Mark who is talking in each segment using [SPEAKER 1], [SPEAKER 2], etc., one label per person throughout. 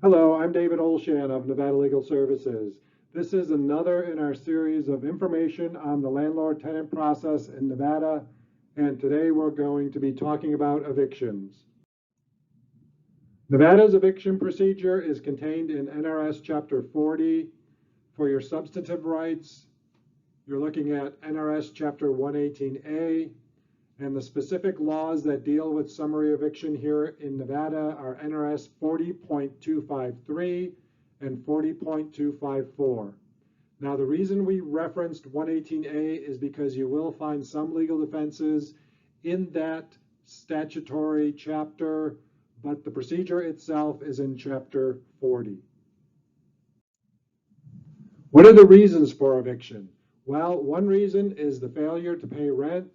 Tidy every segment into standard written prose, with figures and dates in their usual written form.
[SPEAKER 1] Hello, I'm David Olshan of Nevada Legal Services. This is another in our series of information on the landlord-tenant process in Nevada, and today we're going to be talking about evictions. Nevada's eviction procedure is contained in NRS Chapter 40. For your substantive rights, you're looking at NRS Chapter 118A, and the specific laws that deal with summary eviction here in Nevada are NRS 40.253 and 40.254. Now, the reason we referenced 118A is because you will find some legal defenses in that statutory chapter, but the procedure itself is in Chapter 40. What are the reasons for eviction? Well, one reason is the failure to pay rent.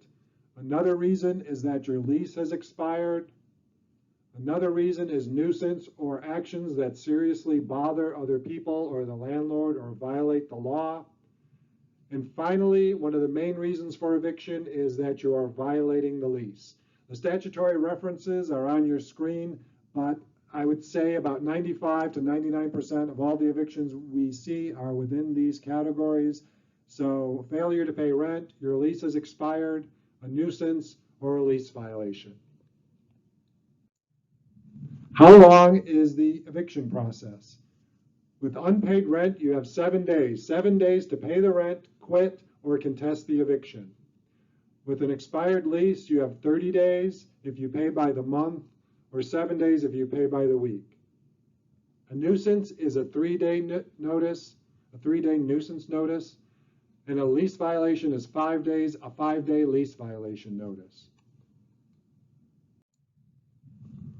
[SPEAKER 1] Another reason is that your lease has expired. Another reason is nuisance or actions that seriously bother other people or the landlord or violate the law. And finally, one of the main reasons for eviction is that you are violating the lease. The statutory references are on your screen, but I would say about 95 to 99% of all the evictions we see are within these categories. So failure to pay rent, your lease has expired, a nuisance, or a lease violation. How long is the eviction process? With unpaid rent, you have 7 days. 7 days to pay the rent, quit, or contest the eviction. With an expired lease, you have 30 days if you pay by the month, or 7 days if you pay by the week. A nuisance is a 3-day notice, a 3-day nuisance notice. And a lease violation is 5 days, a 5-day lease violation notice.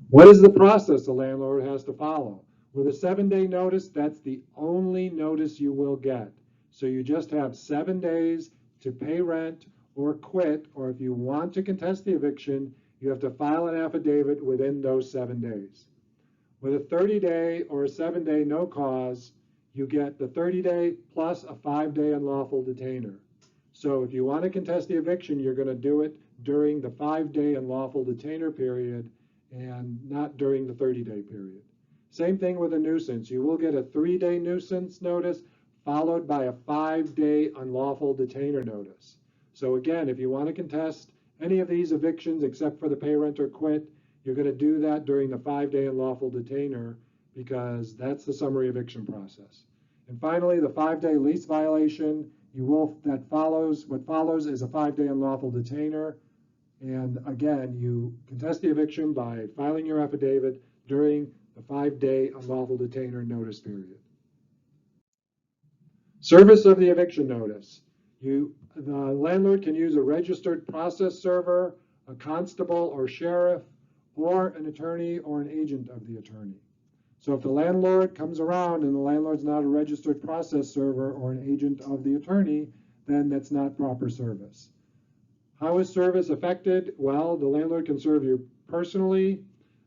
[SPEAKER 1] What is the process the landlord has to follow? With a 7-day notice, that's the only notice you will get. So you just have 7 days to pay rent or quit, or if you want to contest the eviction, you have to file an affidavit within those 7 days. With a 30-day or a 7-day no cause, you get the 30-day plus a 5-day unlawful detainer. So if you want to contest the eviction, you're going to do it during the 5-day unlawful detainer period and not during the 30-day period. Same thing with a nuisance. You will get a 3-day nuisance notice followed by a 5-day unlawful detainer notice. So again, if you want to contest any of these evictions except for the pay rent or quit, you're going to do that during the 5-day unlawful detainer, because that's the summary eviction process. And finally, the 5-day lease violation, what follows is a 5-day unlawful detainer. And again, you contest the eviction by filing your affidavit during the 5-day unlawful detainer notice period. Service of the eviction notice. The landlord can use a registered process server, a constable or sheriff, or an attorney or an agent of the attorney. So if the landlord comes around and the landlord's not a registered process server or an agent of the attorney, then that's not proper service. How is service affected? Well, the landlord can serve you personally,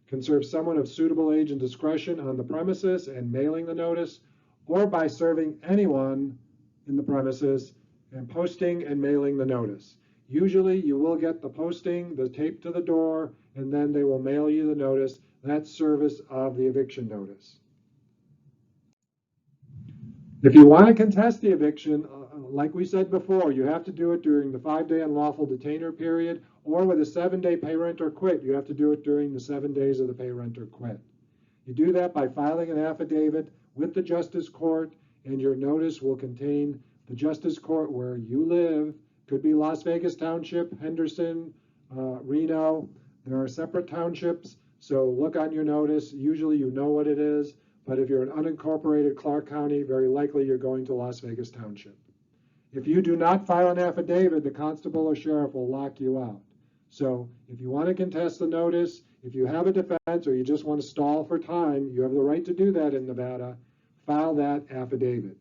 [SPEAKER 1] can serve someone of suitable age and discretion on the premises and mailing the notice, or by serving anyone in the premises and posting and mailing the notice. Usually you will get the posting, the tape to the door, and then they will mail you the notice. That's service of the eviction notice. If you want to contest the eviction, like we said before, you have to do it during the 5-day unlawful detainer period, or with a 7-day pay rent or quit, you have to do it during the 7 days of the pay rent or quit. You do that by filing an affidavit with the Justice Court, and your notice will contain the Justice Court where you live. Could be Las Vegas Township, Henderson, Reno. There are separate townships, so look on your notice. Usually you know what it is, but if you're an unincorporated Clark County, very likely you're going to Las Vegas Township. If you do not file an affidavit, the constable or sheriff will lock you out. So if you want to contest the notice, if you have a defense or you just want to stall for time, you have the right to do that in Nevada. File that affidavit.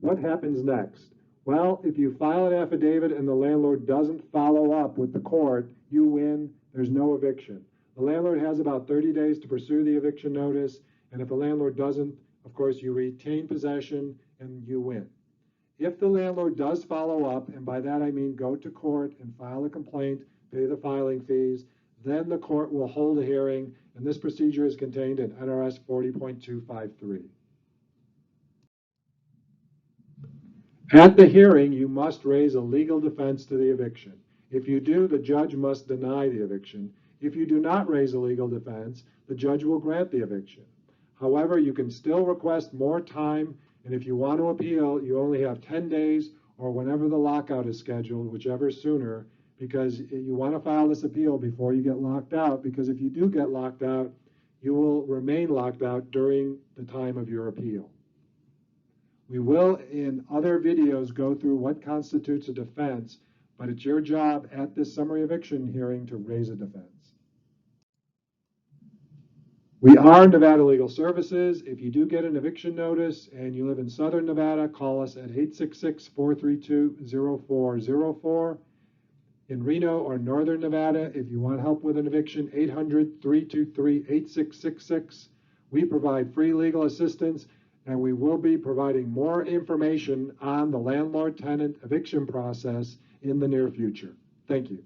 [SPEAKER 1] What happens next? Well, if you file an affidavit and the landlord doesn't follow up with the court, you win. There's no eviction. The landlord has about 30 days to pursue the eviction notice, and if the landlord doesn't, of course, you retain possession and you win. If the landlord does follow up, and by that I mean go to court and file a complaint, pay the filing fees, then the court will hold a hearing, and this procedure is contained in NRS 40.253. At the hearing, you must raise a legal defense to the eviction. If you do, the judge must deny the eviction. If you do not raise a legal defense, the judge will grant the eviction. However, you can still request more time, and if you want to appeal, you only have 10 days or whenever the lockout is scheduled, whichever sooner, because you want to file this appeal before you get locked out, because if you do get locked out, you will remain locked out during the time of your appeal. We will, in other videos, go through what constitutes a defense, but it's your job at this summary eviction hearing to raise a defense. We are Nevada Legal Services. If you do get an eviction notice and you live in Southern Nevada, call us at 866-432-0404. In Reno or Northern Nevada, if you want help with an eviction, 800-323-8666. We provide free legal assistance, and we will be providing more information on the landlord-tenant eviction process in the near future. Thank you.